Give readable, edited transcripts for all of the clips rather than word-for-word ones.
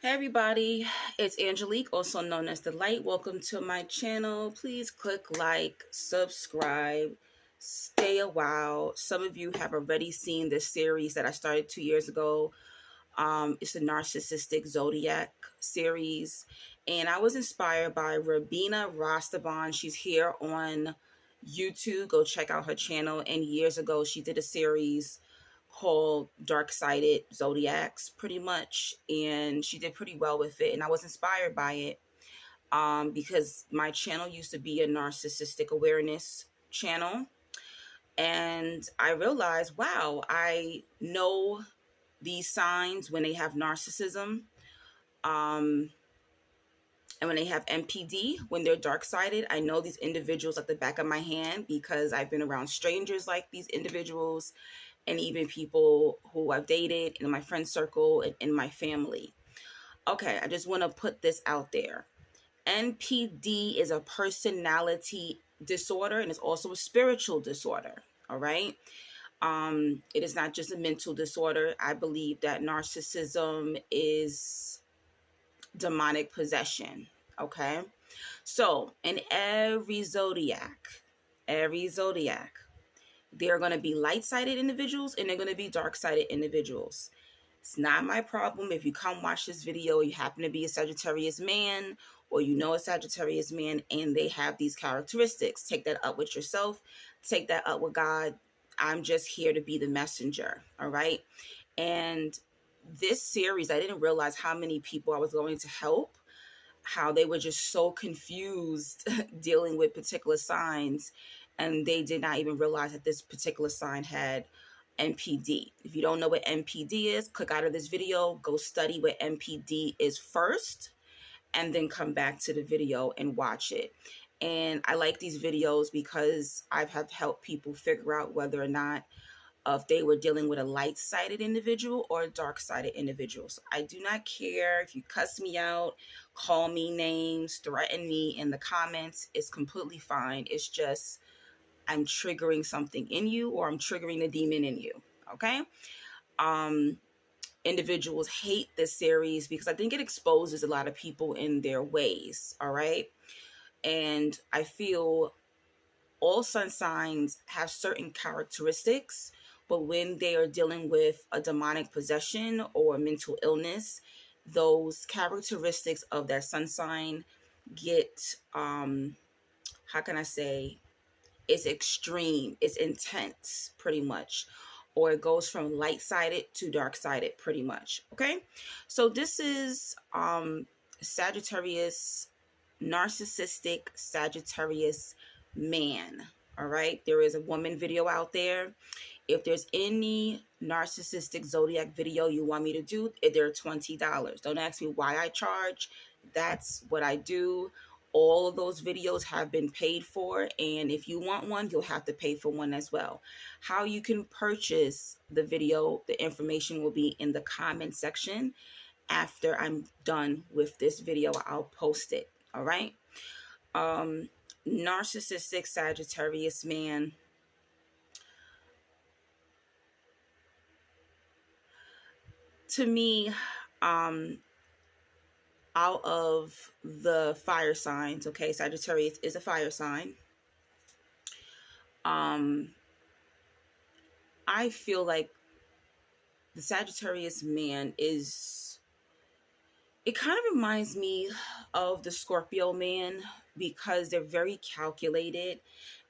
Hey everybody, it's Angelique, also known as The Light. Welcome to my channel. Please click like, subscribe, stay a while. Some of you have already seen this series that I started 2 years ago. It's the Narcissistic Zodiac series. And I was inspired by Rabina Rastaban. She's here on YouTube. Go check out her channel. And years ago, she did a series called Dark-Sided Zodiacs, pretty much. And she did pretty well with it. And I was inspired by it because my channel used to be a narcissistic awareness channel. And I realized, wow, I know these signs when they have narcissism, and when they have NPD, when they're dark-sided. I know these individuals like the back of my hand because I've been around strangers like these individuals, and even people who I've dated in my friend circle and in my family. Okay, I just want to put this out there. NPD is a personality disorder, and it's also a spiritual disorder. All right. It is not just a mental disorder. I believe that narcissism is demonic possession. Okay. So in every zodiac, there are going to be light-sided individuals and they're going to be dark-sided individuals. It's not my problem if you come watch this video, you happen to be a Sagittarius man, or you know a Sagittarius man and they have these characteristics. Take that up with yourself. Take that up with God. I'm just here to be the messenger. All right. And this series, I didn't realize how many people I was going to help, how they were just so confused dealing with particular signs, and they did not even realize that this particular sign had NPD. If you don't know what NPD is, click out of this video, go study what NPD is first, and then come back to the video and watch it. And I like these videos because I've helped people figure out whether or not if they were dealing with a light-sided individual or a dark-sided individual. So I do not care if you cuss me out, call me names, threaten me in the comments. It's completely fine. It's just I'm triggering something in you, or I'm triggering the demon in you. Okay. Individuals hate this series because I think it exposes a lot of people in their ways. All right. And I feel all sun signs have certain characteristics, but when they are dealing with a demonic possession or mental illness, those characteristics of that sun sign get, how can I say, it's extreme, it's intense, pretty much, or it goes from light-sided to dark-sided, pretty much. Okay, so this is Sagittarius, narcissistic Sagittarius man. All right, there is a woman video out there. If there's any narcissistic zodiac video you want me to do, they're $20. Don't ask me why I charge. That's what I do. All of those videos have been paid for, and if you want one, you'll have to pay for one as well. How you can purchase the video, the information will be in the comment section. After I'm done with this video, I'll post it. All right. Narcissistic Sagittarius man. To me, out of the fire signs, okay, Sagittarius is a fire sign. I feel like the Sagittarius man is, it kind of reminds me of the Scorpio man because they're very calculated,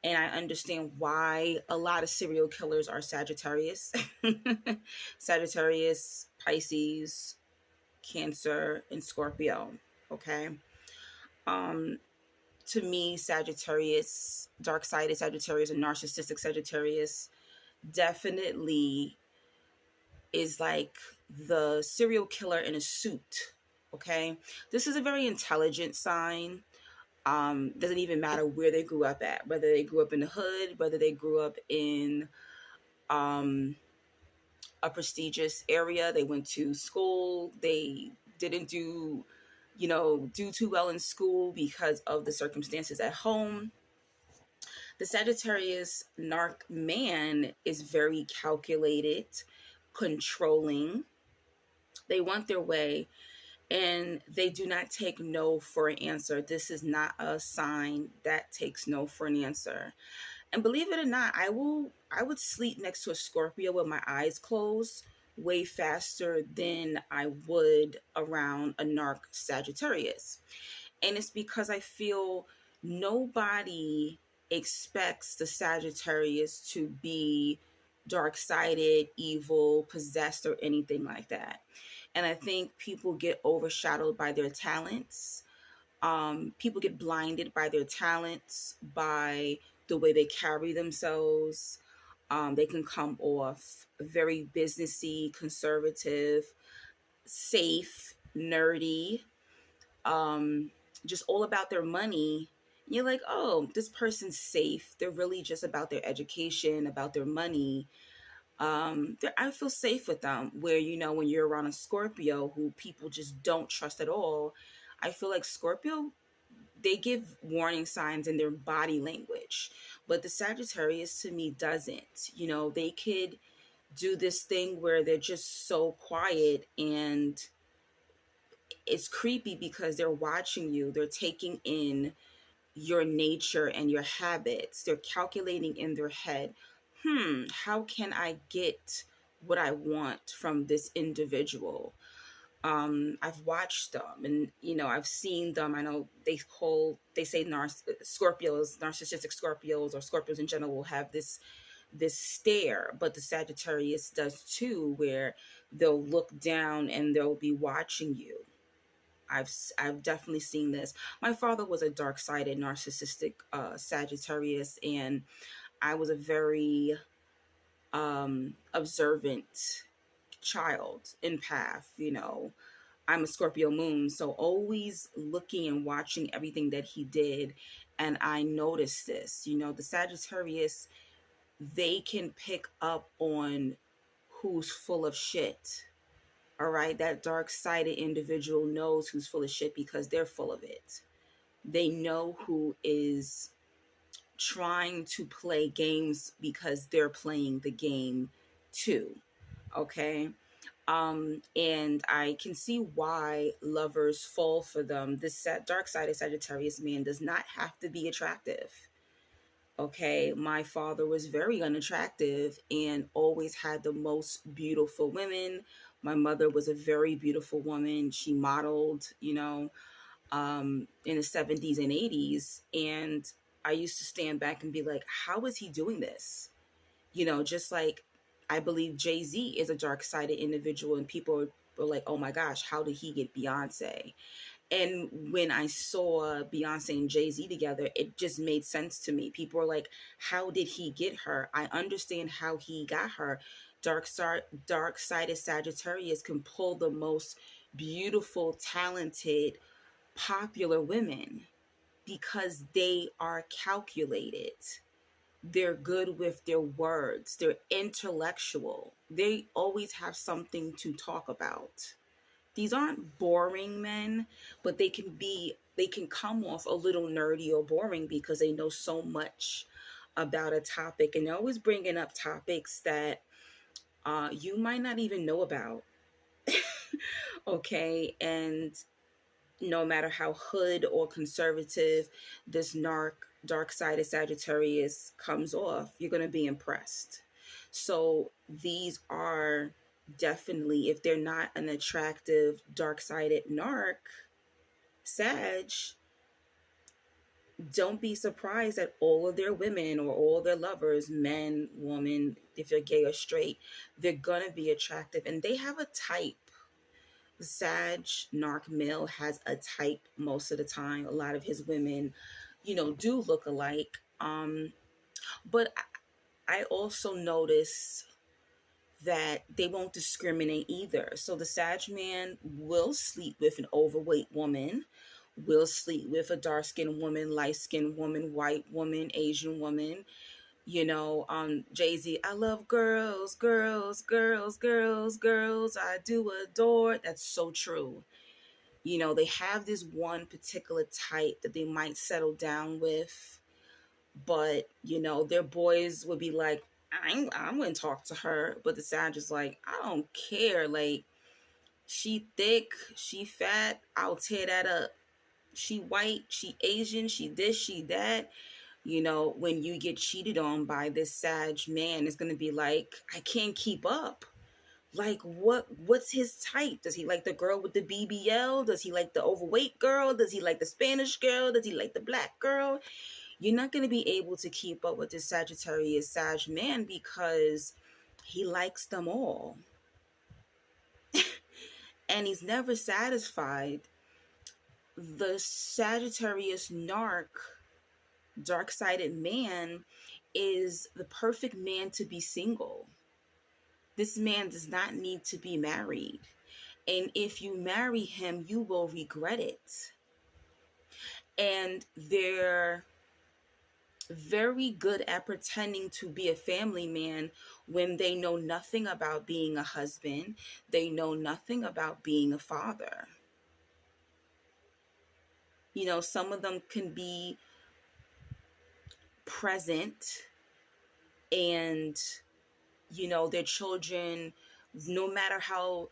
and I understand why a lot of serial killers are Sagittarius. Sagittarius, Pisces, Cancer, and Scorpio. Okay. To me, Sagittarius, dark-sided Sagittarius, and narcissistic Sagittarius definitely is like the serial killer in a suit. Okay. This is a very intelligent sign. Doesn't even matter where they grew up at, whether they grew up in the hood, whether they grew up in a prestigious area, they went to school, they didn't do too well in school because of the circumstances at home. The Sagittarius narc man is very calculated, controlling. They want their way, and they do not take no for an answer. This is not a sign that takes no for an answer. And believe it or not, I would sleep next to a Scorpio with my eyes closed way faster than I would around a narc Sagittarius. And it's because I feel nobody expects the Sagittarius to be dark sided, evil, possessed, or anything like that. And I think people get overshadowed by their talents. People get blinded by their talents, by the way they carry themselves. They can come off very businessy, conservative, safe, nerdy, um, just all about their money. And you're like, oh, this person's safe. They're really just about their education, about their money. I feel safe with them. Where, when you're around a Scorpio who people just don't trust at all, I feel like Scorpio, they give warning signs in their body language, but the Sagittarius to me doesn't. They could do this thing where they're just so quiet, and it's creepy because they're watching you, they're taking in your nature and your habits, they're calculating in their head, how can I get what I want from this individual? I've watched them, and I've seen them. I know they say Scorpios, narcissistic Scorpios, or Scorpios in general, will have this stare, but the Sagittarius does too, where they'll look down and they'll be watching you. I've definitely seen this. My father was a dark-sided narcissistic Sagittarius, and I was a very observant child, empath. I'm a Scorpio moon, so always looking and watching everything that he did. And I noticed this, the Sagittarius, they can pick up on who's full of shit. All right. That dark sided individual knows who's full of shit because they're full of it. They know who is trying to play games because they're playing the game too. Okay. And I can see why lovers fall for them. This dark sided Sagittarius man does not have to be attractive. Okay, my father was very unattractive and always had the most beautiful women. My mother was a very beautiful woman. She modeled, in the 70s and 80s. And I used to stand back and be like, how is he doing this? Just like I believe Jay-Z is a dark sided individual, and people were like, oh my gosh, how did he get Beyonce? And when I saw Beyonce and Jay-Z together, it just made sense to me. People are like, how did he get her? I understand how he got her. Dark-sided Sagittarius can pull the most beautiful, talented, popular women because they are calculated. They're good with their words. They're intellectual. They always have something to talk about. These aren't boring men, but they can come off a little nerdy or boring because they know so much about a topic, and they're always bringing up topics that you might not even know about. Okay, and no matter how hood or conservative this dark-sided Sagittarius comes off, you're going to be impressed. So these are definitely, if they're not an attractive dark-sided narc Sag, don't be surprised that all of their women or all their lovers, men, woman, if you're gay or straight, they're going to be attractive, and they have a type. Sag narc male has a type most of the time. A lot of his women, do look alike. But I also notice that they won't discriminate either. So the Sag man will sleep with an overweight woman, will sleep with a dark-skinned woman, light-skinned woman, white woman, Asian woman. Jay-Z, I love girls, girls, girls, girls, girls. I do adore. That's so true. They have this one particular type that they might settle down with, but their boys would be like, I'm going to talk to her, but the Sag is like, I don't care. Like, She thick, she fat, I'll tear that up. She white, she Asian, she this, she that. You know, when you get cheated on by this Sag man, it's gonna be like, I can't keep up. Like, what's his type? Does he like the girl with the BBL? Does he like the overweight girl? Does he like the Spanish girl? Does he like the black girl? You're not going to be able to keep up with this Sagittarius Sag man because he likes them all. And he's never satisfied. The Sagittarius narc, dark-sided man, is the perfect man to be single. This man does not need to be married. And if you marry him, you will regret it. And they're very good at pretending to be a family man when they know nothing about being a husband. They know nothing about being a father. You know, some of them can be present and, you know, their children, no matter how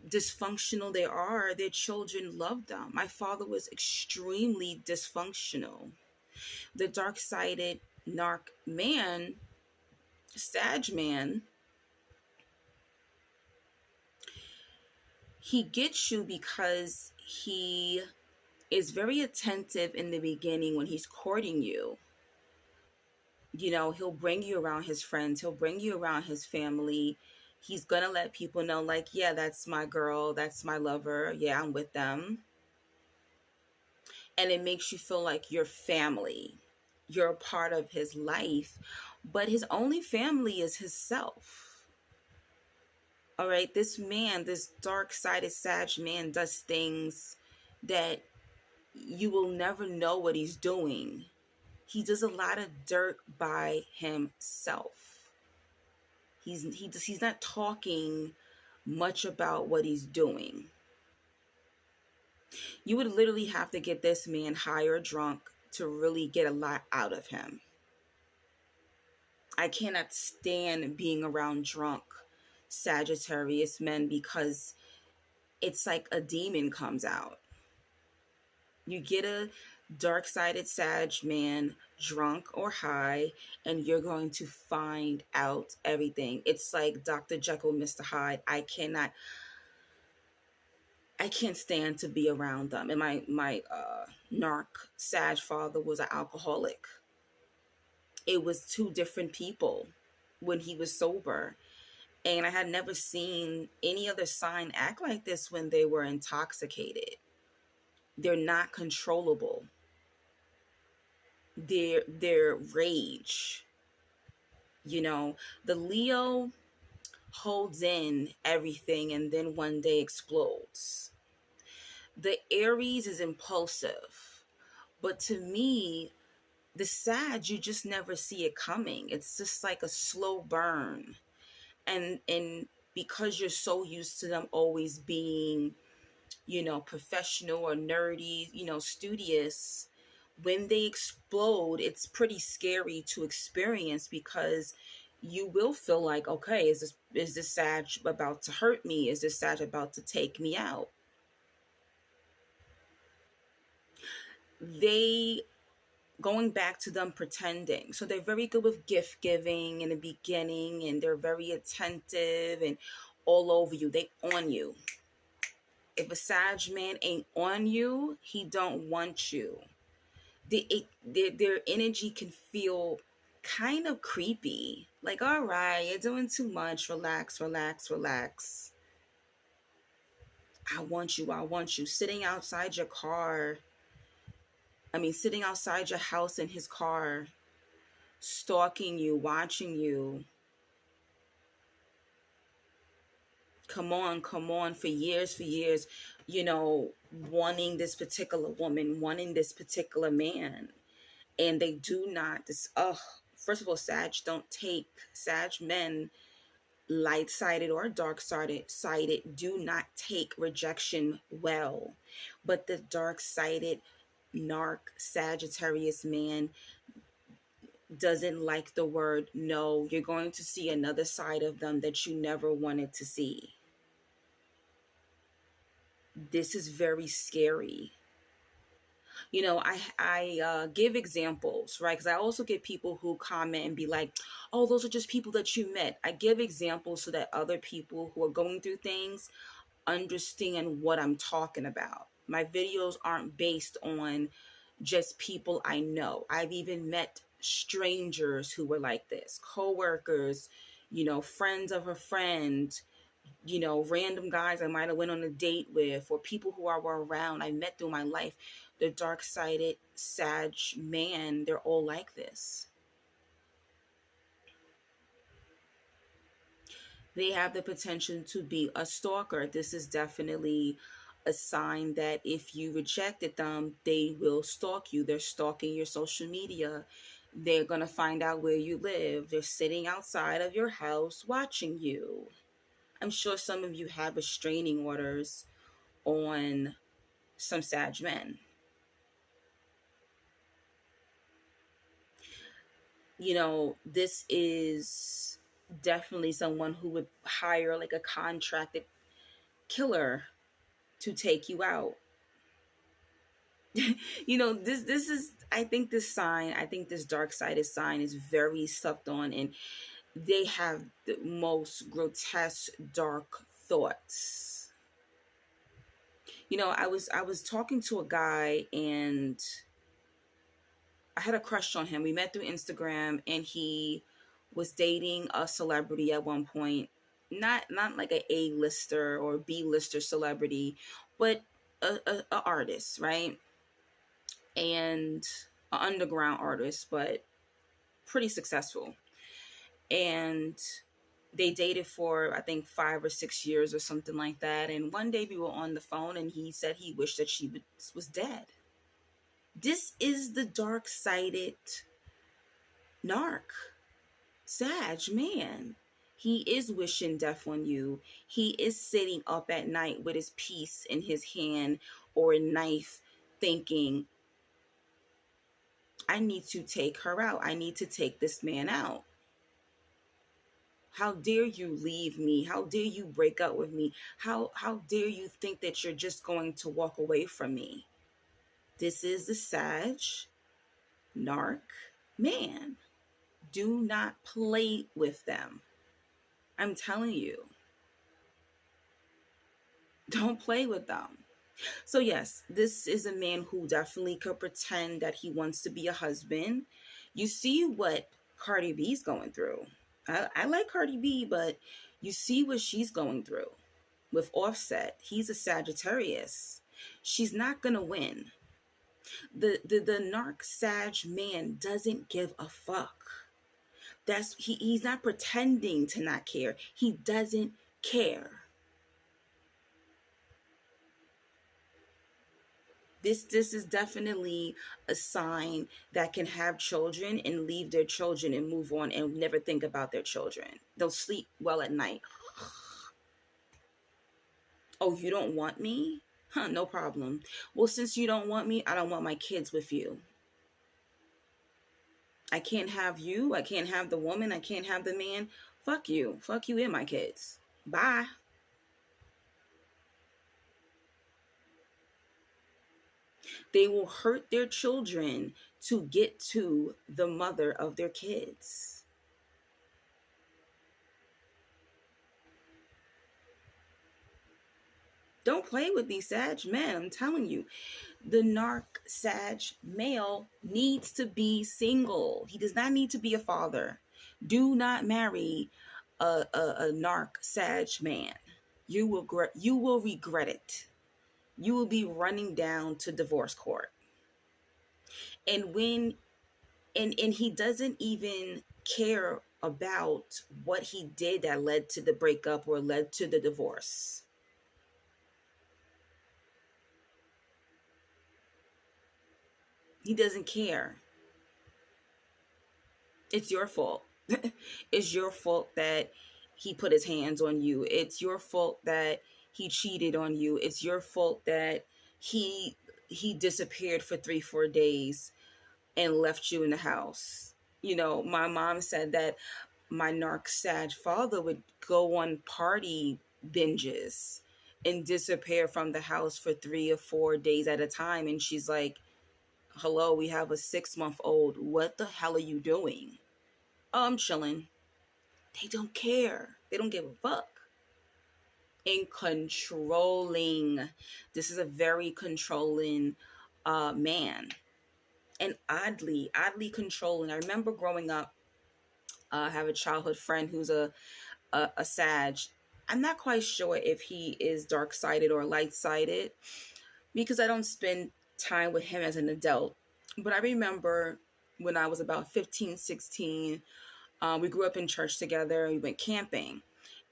dysfunctional they are, their children love them. My father was extremely dysfunctional. The dark-sided narc man, Sag man, he gets you because he is very attentive in the beginning when he's courting you. You know, he'll bring you around his friends, he'll bring you around his family. He's gonna let people know, like, yeah, that's my girl, that's my lover, yeah, I'm with them. And it makes you feel like you're family. You're a part of his life. But his only family is himself. All right, this man, this dark-sided Sag man, does things that you will never know what he's doing. He does a lot of dirt by himself. He's not talking much about what he's doing. You would literally have to get this man high or drunk to really get a lot out of him. I cannot stand being around drunk Sagittarius men because it's like a demon comes out. You get a dark-sided Sag man, drunk or high, and you're going to find out everything. It's like Dr. Jekyll, Mr. Hyde. I can't stand to be around them. And my narc Sag father was an alcoholic. It was two different people when he was sober. And I had never seen any other sign act like this when they were intoxicated. They're not controllable. Their rage. You know, the Leo holds in everything and then one day explodes. The Aries is impulsive. But to me, the Sag, you just never see it coming. It's just like a slow burn. And because you're so used to them always being, you know, professional or nerdy, you know, studious, when they explode, it's pretty scary to experience because you will feel like, okay, is this Sag about to hurt me? Is this Sag about to take me out? They, going back to them pretending. So they're very good with gift giving in the beginning, and they're very attentive and all over you. They on you. If a Sag man ain't on you, he don't want you. Their energy can feel kind of creepy. Like, all right, you're doing too much. Relax, relax, relax. I want you. I want you. Sitting outside your car. Sitting outside your house in his car, stalking you, watching you. Come on, for years, you know, wanting this particular woman, wanting this particular man. And they do not, first of all, Sag men, light-sided or dark-sided, do not take rejection well. But the dark-sided narc Sagittarius man doesn't like the word no. You're going to see another side of them that you never wanted to see. This is very scary. I give examples, right? Because I also get people who comment and be like, oh, those are just people that you met. I give examples so that other people who are going through things understand what I'm talking about. My videos aren't based on just people I know. I've even met strangers who were like this, coworkers, friends of a friend, random guys I might have went on a date with, or people who I were around I met through my life. The dark-sided Sag man, they're all like this. They have the potential to be a stalker. This is definitely a sign that if you rejected them, they will stalk you. They're stalking your social media. They're going to find out where you live. They're sitting outside of your house watching you. I'm sure some of you have restraining orders on some Sag men. This is definitely someone who would hire like a contracted killer to take you out. This is, I think this dark-sided sign is very slept on, and they have the most grotesque dark thoughts. I was talking to a guy, and I had a crush on him. We met through Instagram, and he was dating a celebrity at one point. Not like a A-lister or B-lister celebrity, but a artist, right? And an underground artist, but pretty successful. And they dated for, I think, 5 or 6 years or something like that. And one day we were on the phone, and he said he wished that she was dead. This is the dark-sided narc, Sag man. He is wishing death on you. He is sitting up at night with his piece in his hand or a knife, thinking, I need to take her out. I need to take this man out. How dare you leave me? How dare you break up with me? How dare you think that you're just going to walk away from me? This is the Sag narc man. Do not play with them. I'm telling you. Don't play with them. So yes, this is a man who definitely could pretend that he wants to be a husband. You see what Cardi B's going through. I like Cardi B, but you see what she's going through with Offset. He's a Sagittarius. She's not gonna win. The narc Sag man doesn't give a fuck. He's not pretending to not care. He doesn't care. This is definitely a sign that can have children and leave their children and move on and never think about their children. They'll sleep well at night. Oh, you don't want me? Huh, no problem. Well, since you don't want me, I don't want my kids with you. I can't have you. I can't have the woman. I can't have the man. Fuck you. Fuck you and my kids. Bye. They will hurt their children to get to the mother of their kids. Don't play with these Sag men. I'm telling you, the narc Sag male needs to be single. He does not need to be a father. Do not marry a narc Sag man. You will regret it. You will be running down to divorce court. And when and he doesn't even care about what he did that led to the breakup or led to the divorce. He doesn't care. It's your fault. It's your fault that he put his hands on you. It's your fault that he cheated on you. It's your fault that he disappeared for 3-4 days and left you in the house. My mom said that my narc Sag father would go on party binges and disappear from the house for 3 or 4 days at a time. And she's like, hello, we have a 6 month old. What the hell are you doing? Oh, I'm chilling. They don't care. They don't give a fuck. And controlling. This is a very controlling man. And oddly controlling. I remember growing up, I have a childhood friend who's a Sag. I'm not quite sure if he is dark sided or light sided because I don't spend time with him as an adult. But I remember when I was about 15, 16, we grew up in church together. We went camping,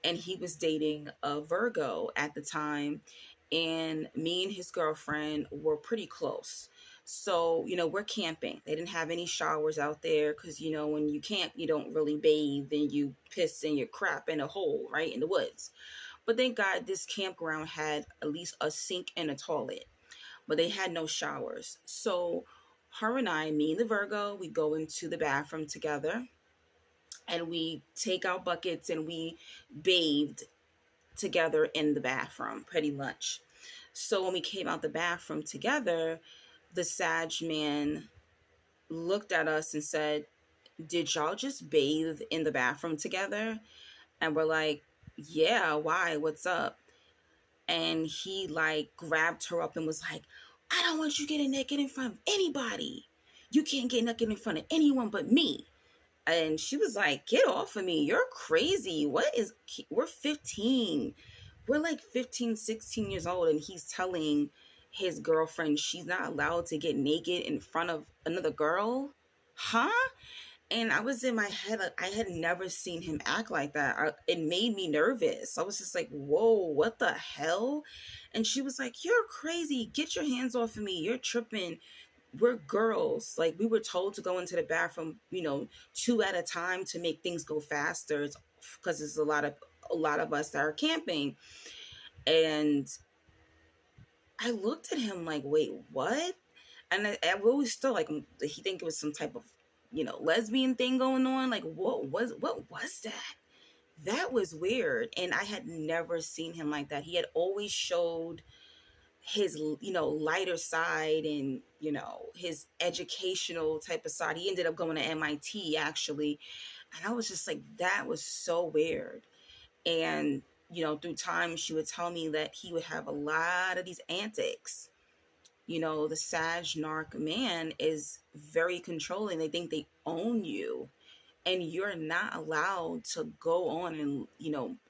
and he was dating a Virgo at the time. And me and his girlfriend were pretty close. So, we're camping. They didn't have any showers out there because, when you camp, you don't really bathe and you piss and your crap in a hole, right, in the woods. But thank God this campground had at least a sink and a toilet, but they had no showers. So her and I, me and the Virgo, we go into the bathroom together and we take out buckets and we bathed together in the bathroom pretty much. So when we came out the bathroom together, the Sag man looked at us and said, did y'all just bathe in the bathroom together? And we're like, yeah, why? What's up? And he like grabbed her up and was like, I don't want you getting naked in front of anybody. You can't get naked in front of anyone but me. And she was like, get off of me. You're crazy. We're 15. We're like 15, 16 years old. And he's telling his girlfriend she's not allowed to get naked in front of another girl. Huh? And I was in my head, like, I had never seen him act like that. It made me nervous. I was just like, whoa, what the hell? And she was like, you're crazy. Get your hands off of me. You're tripping. We're girls. Like, we were told to go into the bathroom, two at a time to make things go faster because there's a lot of us that are camping. And I looked at him like, wait, what? And I always still like, he think it was some type of lesbian thing going on. Like, what was that? That was weird. And I had never seen him like that. He had always showed his, lighter side and, his educational type of side. He ended up going to MIT actually. And I was just like, that was so weird. And, through time, she would tell me that he would have a lot of these antics. The Sag narc man is very controlling. They think they own you and you're not allowed to go on and,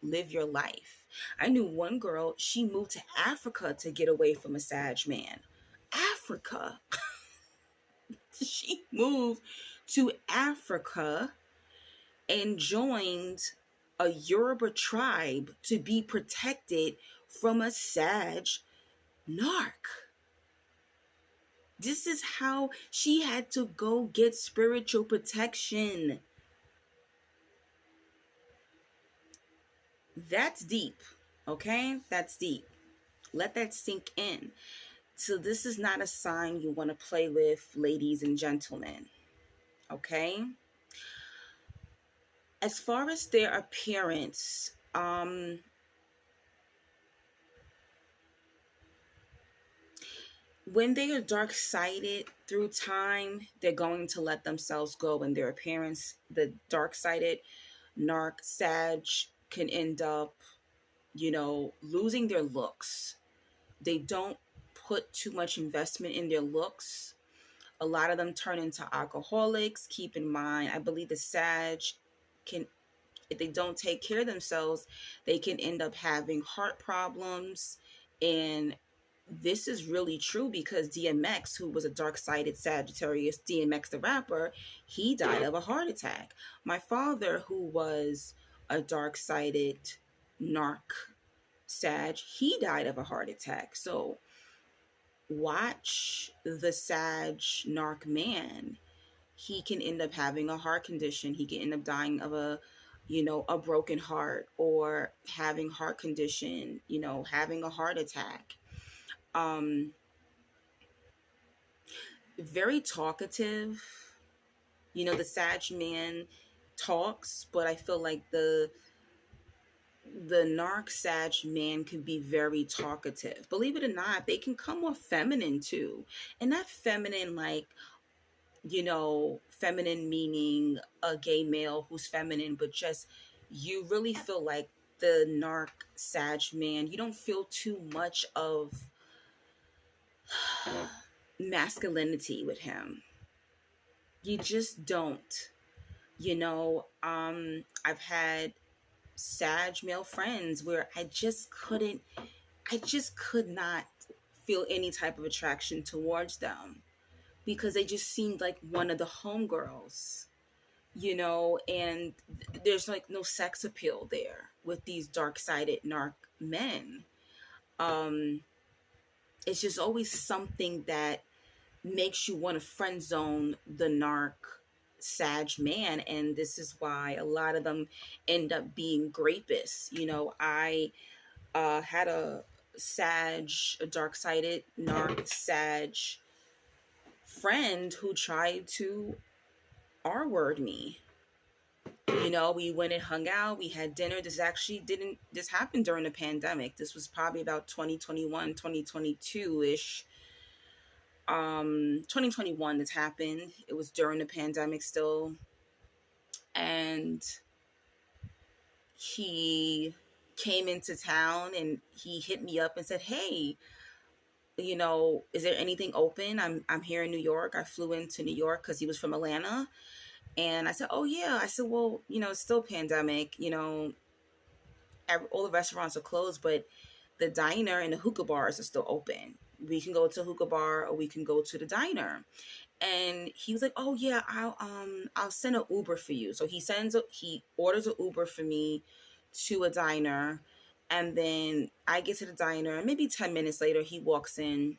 live your life. I knew one girl, she moved to Africa to get away from a Sag man. Africa. She moved to Africa and joined a Yoruba tribe to be protected from a Sag narc. This is how she had to go get spiritual protection. That's deep, okay? That's deep. Let that sink in. So this is not a sign you want to play with, ladies and gentlemen, okay? As far as their appearance, when they are dark-sided through time, they're going to let themselves go in their appearance. The dark-sided narc Sag can end up, losing their looks. They don't put too much investment in their looks. A lot of them turn into alcoholics. Keep in mind, I believe the Sag can, if they don't take care of themselves, they can end up having heart problems. And this is really true because DMX, who was a dark-sided Sagittarius, DMX the rapper, he died of a heart attack. My father, who was a dark-sided narc Sag, he died of a heart attack. So watch the Sag narc man. He can end up having a heart condition. He can end up dying of a broken heart or having heart condition, having a heart attack. Very talkative. The Sag man talks, but I feel like the the narc Sag man can be very talkative. Believe it or not, they can come off feminine too. And not feminine like, feminine meaning a gay male who's feminine, but just you really feel like the narc Sag man, you don't feel too much of masculinity with him. You just don't. I've had Sag male friends where I just could not feel any type of attraction towards them because they just seemed like one of the homegirls, and there's like no sex appeal there with these dark-sided narc men. Um, it's just always something that makes you want to friend zone the narc Sag man, and this is why a lot of them end up being grapists. I had a dark-sided narc Sag friend who tried to R-word me. We went and hung out, we had dinner. This happened during the pandemic. This was probably about 2021, 2022-ish. 2021 this happened. It was during the pandemic still. And he came into town and he hit me up and said, "Hey, is there anything open? I'm here in New York. I flew into New York," because he was from Atlanta. And I said, "Oh yeah." I said, "Well, it's still pandemic, all the restaurants are closed, but the diner and the hookah bars are still open. We can go to a hookah bar or we can go to the diner." And he was like, "Oh yeah, I'll send an Uber for you." So he orders an Uber for me to a diner, and then I get to the diner and maybe 10 minutes later he walks in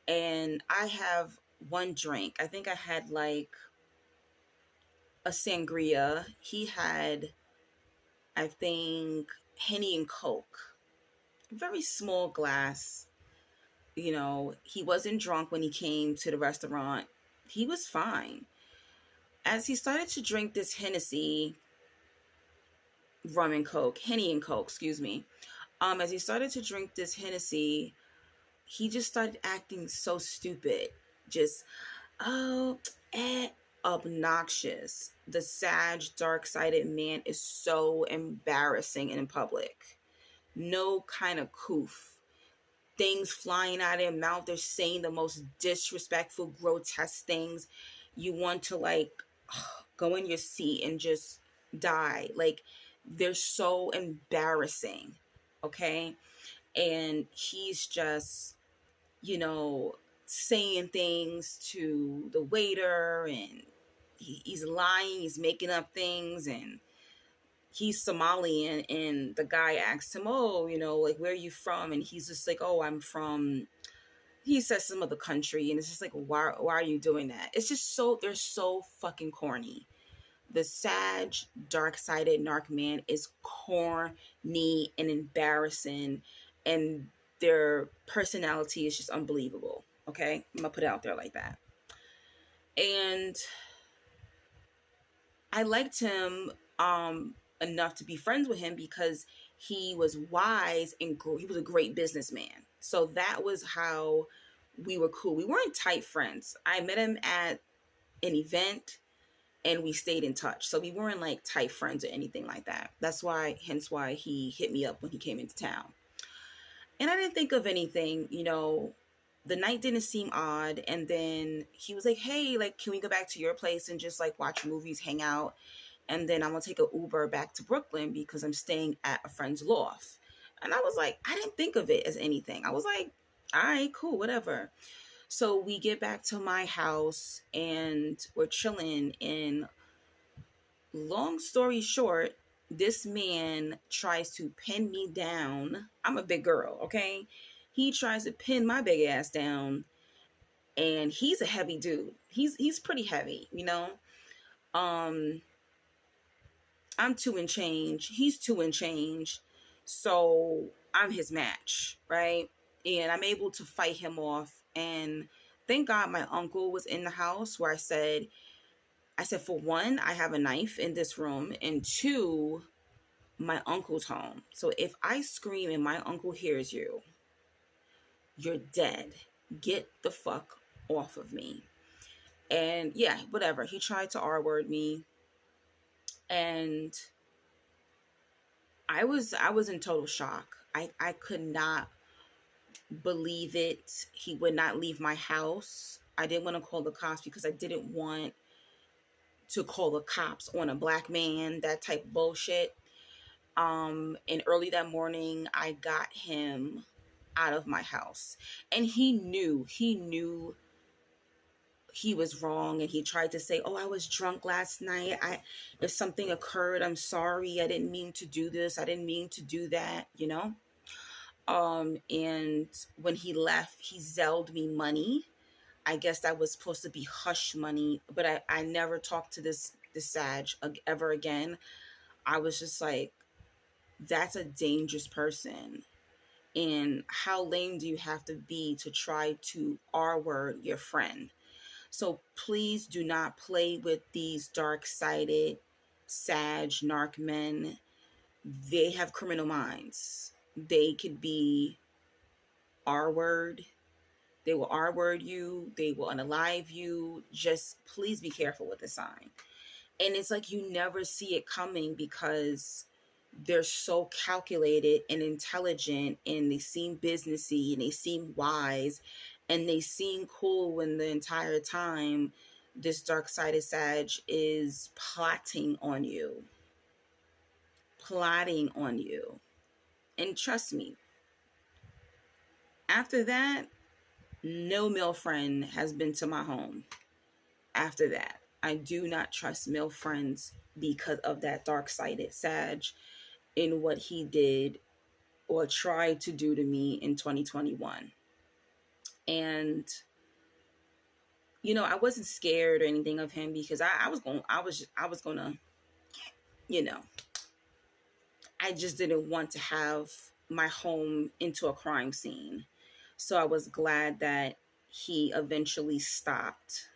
and I have one drink. I think I had like a sangria. He had, I think, Henny and Coke. Very small glass. He wasn't drunk when he came to the restaurant. He was fine. As he started to drink this Henny and Coke, excuse me. As he started to drink this Hennessy, he just started acting so stupid. Just, oh, obnoxious. The Sag dark-sided man is so embarrassing in public. No kind of coof. Things flying out of their mouth. They're saying the most disrespectful, grotesque things. You want to like go in your seat and just die. Like, they're so embarrassing. Okay. And he's just, saying things to the waiter, and he's lying, he's making up things, and he's Somalian, and the guy asks him, "Oh, like, where are you from?" And he's just like, "Oh, I'm from," he says some other country, and it's just like, why are you doing that? It's just they're so fucking corny. The Sag dark-sided narc man is corny and embarrassing, and their personality is just unbelievable. Okay, I'm gonna put it out there like that. And I liked him enough to be friends with him because he was wise and he was a great businessman. So that was how we were cool. We weren't tight friends. I met him at an event and we stayed in touch. So we weren't like tight friends or anything like that. Hence why he hit me up when he came into town. And I didn't think of anything, the night didn't seem odd. And then he was like, "Hey, like, can we go back to your place and just like watch movies, hang out? And then I'm gonna take an Uber back to Brooklyn because I'm staying at a friend's loft." And I was like, I didn't think of it as anything. I was like, all right, cool, whatever. So we get back to my house and we're chilling. And long story short, this man tries to pin me down. I'm a big girl, okay? He tries to pin my big ass down, and he's a heavy dude. He's pretty heavy, I'm 2 and change. He's 2 and change. So I'm his match, right? And I'm able to fight him off. And thank God my uncle was in the house, where I said, for one, I have a knife in this room. And two, my uncle's home. So if I scream and my uncle hears you, you're dead. Get the fuck off of me. And yeah, whatever. He tried to R-word me, and I was in total shock. I could not believe it. He would not leave my house. I didn't want to call the cops because I didn't want to call the cops on a black man, that type of bullshit. And early that morning, I got him out of my house, and he knew he was wrong, and he tried to say, oh, I was drunk last night. If something occurred, I'm sorry. I didn't mean to do this. I didn't mean to do that, you know? And when he left, he Zelled me money. I guess that was supposed to be hush money, but I never talked to this Sag ever again. I was just like, that's a dangerous person. And how lame do you have to be to try to R-word your friend? So please do not play with these dark-sided Sag narc men. They have criminal minds. They could be R-word. They will R-word you. They will unalive you. Just please be careful with the sign. And it's like you never see it coming because they're so calculated and intelligent, and they seem businessy, and they seem wise, and they seem cool when the entire time this dark-sided Sag is plotting on you. And trust me, after that, no male friend has been to my home. After that, I do not trust male friends because of that dark-sided Sag in what he did or tried to do to me in 2021. And you know, I wasn't scared or anything of him because I was gonna, you know, I just didn't want to have my home into a crime scene. So I was glad that he eventually stopped.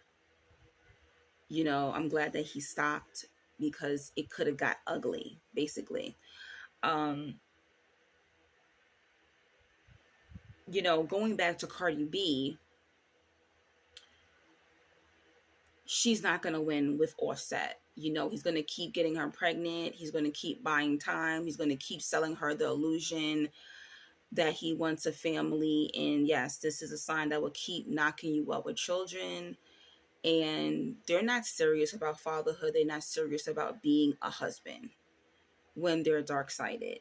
You know, I'm glad that he stopped because it could have got ugly, basically. You know, going back to Cardi B, she's not going to win with Offset. You know, he's going to keep getting her pregnant. He's going to keep buying time. He's going to keep selling her the illusion that he wants a family. And yes, this is a sign that will keep knocking you up with children. And they're not serious about fatherhood. They're not serious about being a husband when they're dark-sided.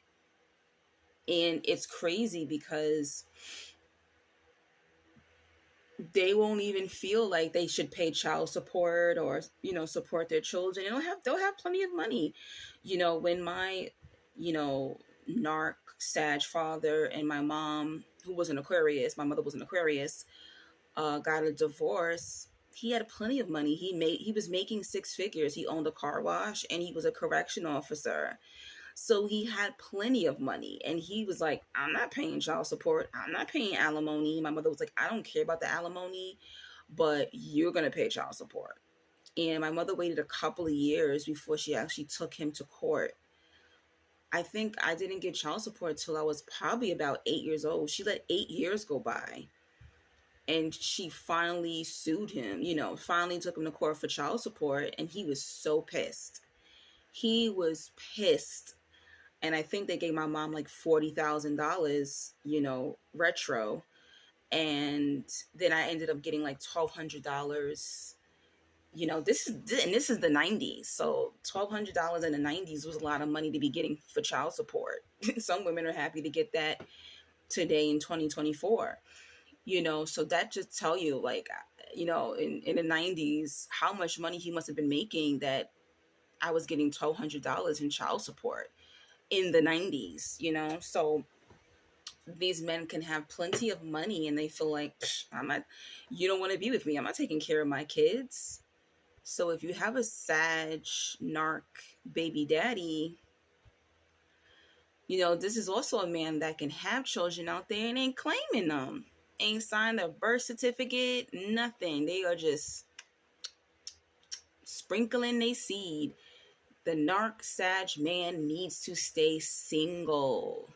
And it's crazy because they won't even feel like they should pay child support or, you know, support their children. They'll have plenty of money. You know, when my, you know, narc Sag father and my mom, who was an Aquarius, my mother was an Aquarius, got a divorce, he had plenty of money. He was making six figures. He owned a car wash and he was a correction officer. So he had plenty of money, and he was like, I'm not paying child support. I'm not paying alimony. My mother was like, I don't care about the alimony, but you're going to pay child support. And my mother waited a couple of years before she actually took him to court. I think I didn't get child support till I was probably about 8 years old. She let 8 years go by. And she finally sued him, you know, finally took him to court for child support. And he was so pissed. He was pissed. And I think they gave my mom like $40,000, you know, retro. And then I ended up getting like $1,200. You know, this is the 90s. So $1,200 in the 90s was a lot of money to be getting for child support. Some women are happy to get that today in 2024. You know, so that just tell you, like, you know, in the 90s, how much money he must have been making that I was getting $1,200 in child support in the 90s, you know. So these men can have plenty of money and they feel like, you don't want to be with me. I'm not taking care of my kids. So if you have a Sag narc baby daddy, you know, this is also a man that can have children out there and ain't claiming them. Ain't signed a birth certificate, nothing. They are just sprinkling their seed. The narc Sag man needs to stay single.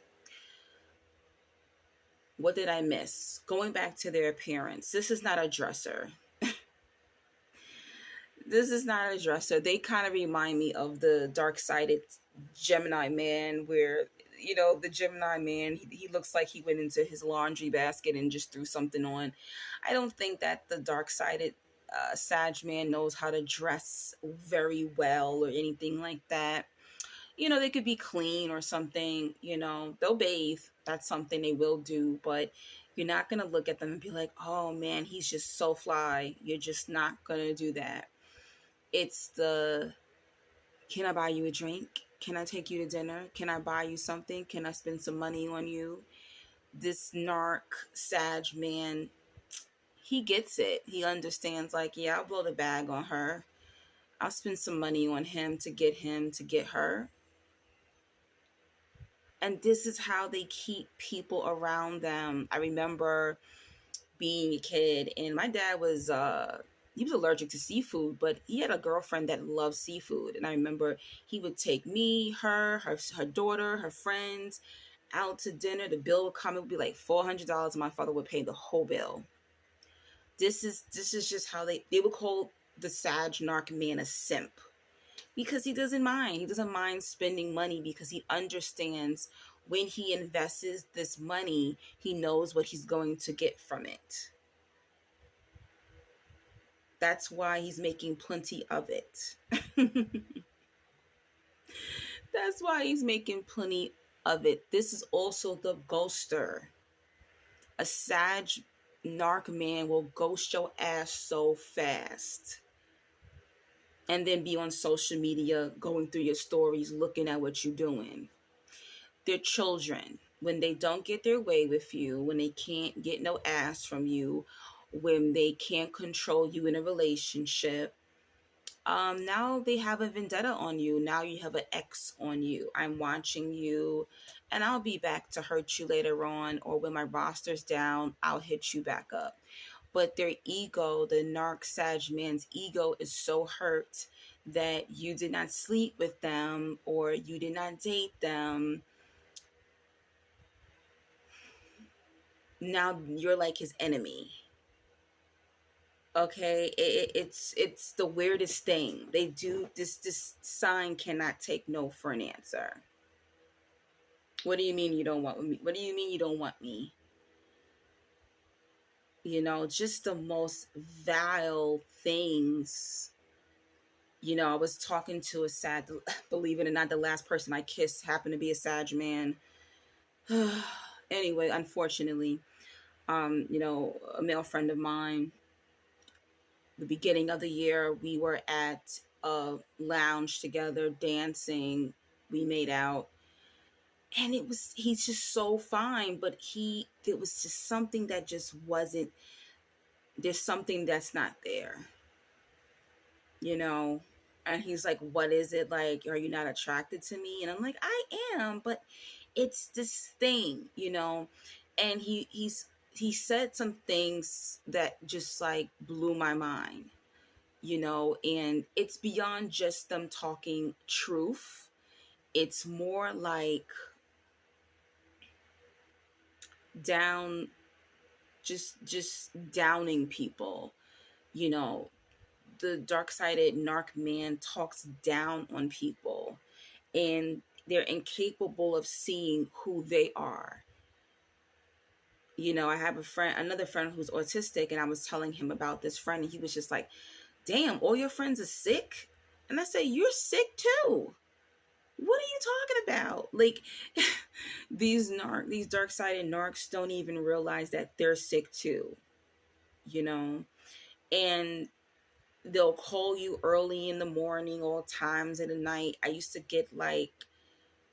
What did I miss? Going back to their appearance. This is not a dresser. This is not a dresser. They kind of remind me of the dark-sided Gemini man, where the Gemini man, he looks like he went into his laundry basket and just threw something on. I don't think that the dark-sided Sag man knows how to dress very well or anything like that. They could be clean or something. They'll bathe. That's something they will do, but you're not going to look at them and be like, oh man, he's just so fly. You're just not going to do that. It's the, can I buy you a drink? Can I take you to dinner? Can I buy you something? Can I spend some money on you? This narc Sag man, he gets it. He understands, like, yeah, I'll blow the bag on her. I'll spend some money on him to get her. And this is how they keep people around them. I remember being a kid, and my dad was he was allergic to seafood, but he had a girlfriend that loved seafood. And I remember he would take me, her daughter, her friends out to dinner. The bill would come, it would be like $400. My father would pay the whole bill. This is just how they would call the Sag narc man a simp, because he doesn't mind. He doesn't mind spending money, because he understands when he invests this money, he knows what he's going to get from it. That's why he's making plenty of it. That's why he's making plenty of it. This is also the ghoster. A Sag narc man will ghost your ass so fast, and then be on social media going through your stories looking at what you're doing. Their children, when they don't get their way with you, when they can't get no ass from you, when they can't control you in a relationship, now they have a vendetta on you. Now you have an X on you. I'm watching you, and I'll be back to hurt you later on, or when my roster's down, I'll hit you back up. But their ego, the narc Sag man's ego, is so hurt that you did not sleep with them or you did not date them. Now you're like his enemy. Okay, it's the weirdest thing. They do this sign cannot take no for an answer. What do you mean you don't want me? What do you mean you don't want me? Just the most vile things. I was talking to a Sag, believe it or not, the last person I kissed happened to be a Sag man. Anyway, unfortunately, a male friend of mine, the beginning of the year, we were at a lounge together dancing. We made out, and he's just so fine, but there was just something that just wasn't, there's something that's not there, and he's like, what is it? Like, are you not attracted to me? And I'm like, I am, but it's this thing, and he said some things that just like blew my mind, and it's beyond just them talking truth. It's more like just downing people. The dark-sided narc man talks down on people, and they're incapable of seeing who they are. I have another friend who's autistic, and I was telling him about this friend, and he was just like, damn, all your friends are sick? And I said, you're sick too. What are you talking about? Like, these dark-sided narcs don't even realize that they're sick too, and they'll call you early in the morning, all times of the night. I used to get like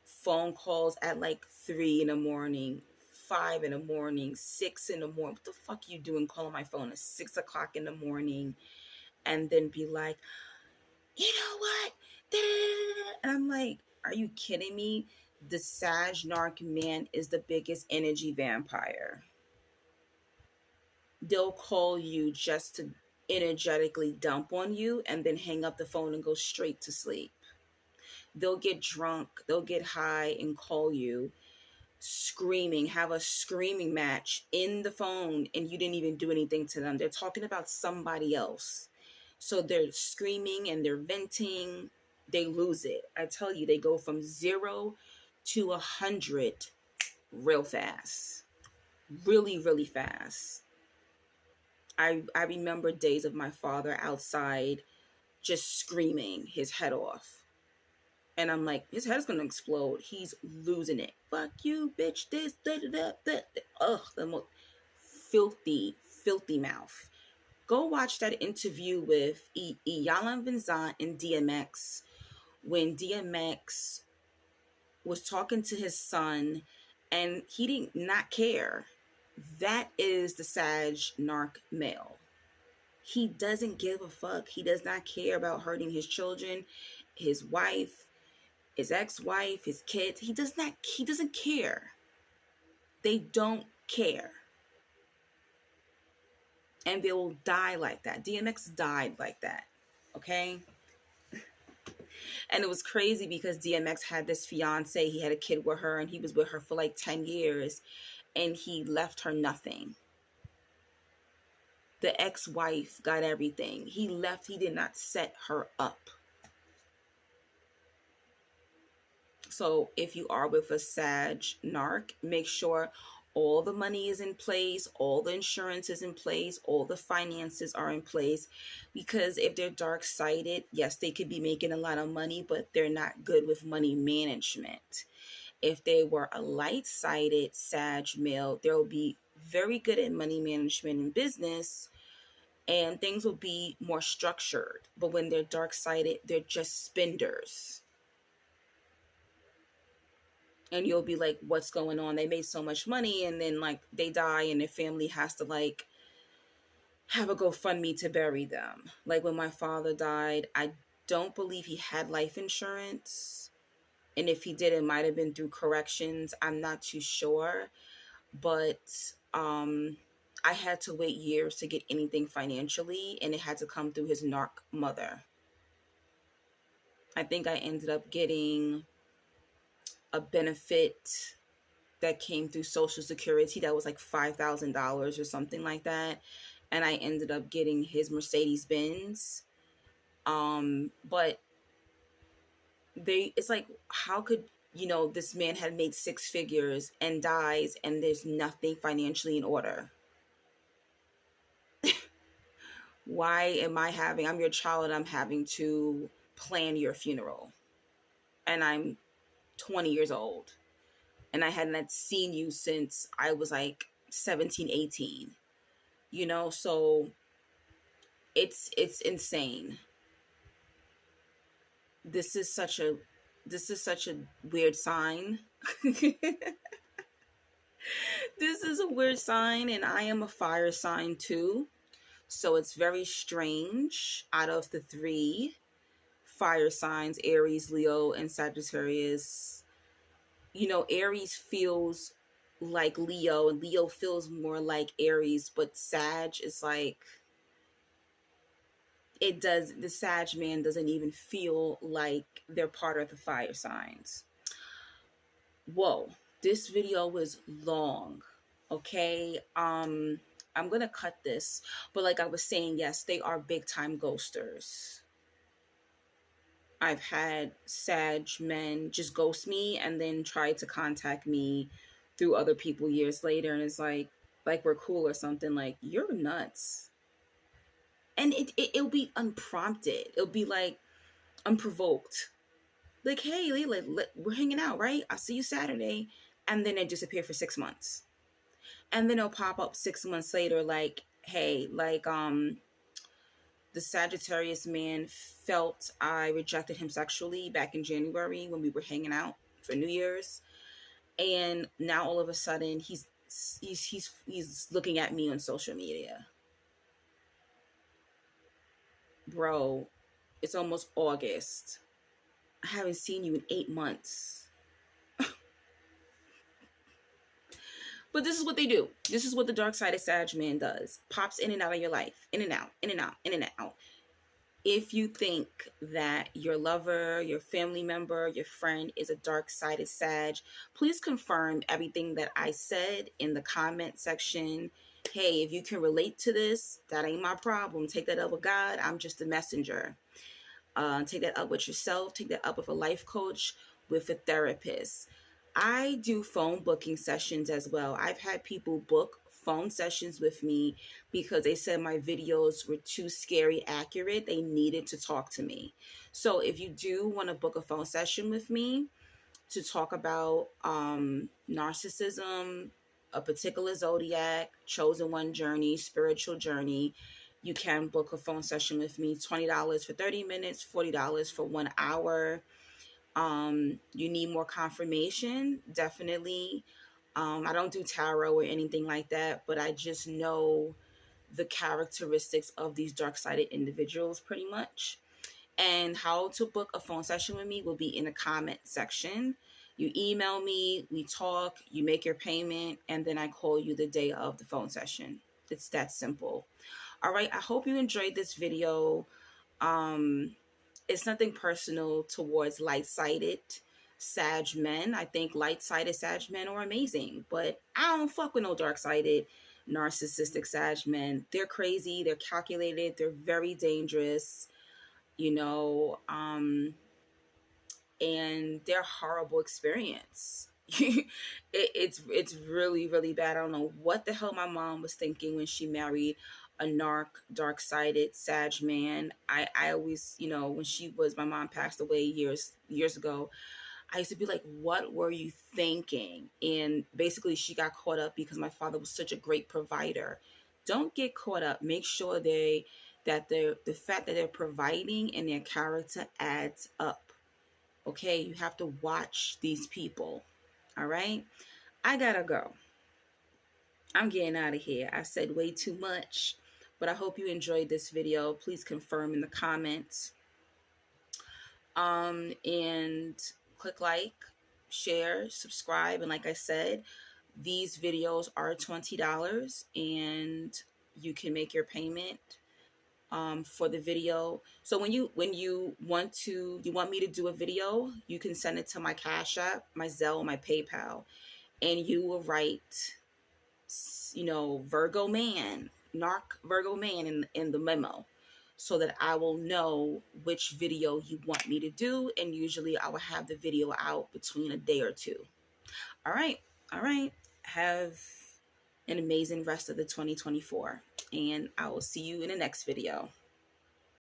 phone calls at like 3 in the morning, 5 in the morning, 6 in the morning. What the fuck you doing calling my phone at 6 o'clock in the morning? And then be like, you know what? And I'm like, are you kidding me? The Sag narc man is the biggest energy vampire. They'll call you just to energetically dump on you and then hang up the phone and go straight to sleep. they'll get drunk, they'll get high and call you screaming, have a screaming match in the phone, and you didn't even do anything to them. They're talking about somebody else. So they're screaming and they're venting. They lose it. I tell you, they go from 0 to 100 real fast. Really, really fast. I remember days of my father outside just screaming his head off. And I'm like, his head's gonna explode. He's losing it. Fuck you, bitch. This, da, da, da, da. Ugh, the most filthy, filthy mouth. Go watch that interview with Iyanla Vanzant and DMX when DMX was talking to his son, and he did not care. That is the Sag narc male. He doesn't give a fuck. He does not care about hurting his children, his wife, his ex-wife, his kids. He doesn't care. They don't care. And they will die like that. DMX died like that. Okay? And it was crazy because DMX had this fiance. He had a kid with her, and he was with her for like 10 years, and he left her nothing. The ex-wife got everything. He left. He did not set her up. So if you are with a Sag narc, make sure all the money is in place, all the insurance is in place, all the finances are in place. Because if they're dark-sided, yes, they could be making a lot of money, but they're not good with money management. If they were a light-sided Sag male, they'll be very good at money management and business, and things will be more structured. But when they're dark-sided, they're just spenders. And you'll be like, what's going on? They made so much money, and then like they die and their family has to like have a GoFundMe to bury them. Like when my father died, I don't believe he had life insurance. And if he did, it might have been through corrections. I'm not too sure. But I had to wait years to get anything financially, and it had to come through his narc mother. I think I ended up getting a benefit that came through Social Security that was like $5,000 or something like that, and I ended up getting his Mercedes Benz. But it's like, how could this man had made 6 figures and dies, and there's nothing financially in order? Why am I'm your child, and I'm having to plan your funeral, and I'm 20 years old, and I hadn't seen you since I was like 17, 18, so it's insane. This is such a weird sign. This is a weird sign, and I am a fire sign too. So it's very strange. Out of the 3 fire signs, Aries, Leo, and Sagittarius, Aries feels like Leo, and Leo feels more like Aries, but Sag is like, the Sag man doesn't even feel like they're part of the fire signs. Whoa, this video was long. Okay, I'm gonna cut this, but like I was saying, yes, they are big time ghosters. I've had Sag men just ghost me and then try to contact me through other people years later, and it's like we're cool or something. Like, you're nuts. And it'll be unprompted. It'll be like unprovoked. Like, hey, Leila, we're hanging out, right? I'll see you Saturday. And then they disappear for 6 months. And then it'll pop up 6 months later, like, hey, like, the Sagittarius man felt I rejected him sexually back in January when we were hanging out for New Year's. And now all of a sudden he's looking at me on social media. Bro, it's almost August. I haven't seen you in 8 months. But this is what they do. This is what the dark-sided Sag man does. Pops in and out of your life. In and out, in and out, in and out. If you think that your lover, your family member, your friend is a dark-sided Sag, please confirm everything that I said in the comment section. Hey, if you can relate to this, that ain't my problem. Take that up with God. I'm just a messenger. Take that up with yourself. Take that up with a life coach, with a therapist. I do phone booking sessions as well. I've had people book phone sessions with me because they said my videos were too scary accurate. They needed to talk to me. So if you do want to book a phone session with me to talk about narcissism, a particular zodiac, chosen one journey, spiritual journey, you can book a phone session with me. $20 for 30 minutes, $40 for 1 hour. You need more confirmation, definitely. I don't do tarot or anything like that, but I just know the characteristics of these dark-sided individuals pretty much. And how to book a phone session with me will be in the comment section. You email me, we talk, you make your payment, and then I call you the day of the phone session. It's that simple. All right, I hope you enjoyed this video. It's nothing personal towards light-sided Sag men. I think light-sided Sag men are amazing, but I don't fuck with no dark-sided narcissistic Sag men. They're crazy, they're calculated, they're very dangerous, you know, and they're horrible experience. It's really, really bad. I don't know what the hell my mom was thinking when she married a narc, dark-sided Sag man. I always, you know, when my mom passed away years ago, I used to be like, what were you thinking? And basically she got caught up because my father was such a great provider. Don't get caught up. Make sure the fact that they're providing and their character adds up. Okay, you have to watch these people. All right, I gotta go. I'm getting out of here. I said way too much, but I hope you enjoyed this video. Please confirm in the comments. And click like, share, subscribe, and like I said, these videos are $20, and you can make your payment for the video. So when you want me to do a video, you can send it to my Cash App, my Zelle, my PayPal, and you will write, you know, Virgo man, narc Virgo man in the memo, so that I will know which video you want me to do, and usually I will have the video out between a day or two. All right, have an amazing rest of the 2024, and I will see you in the next video.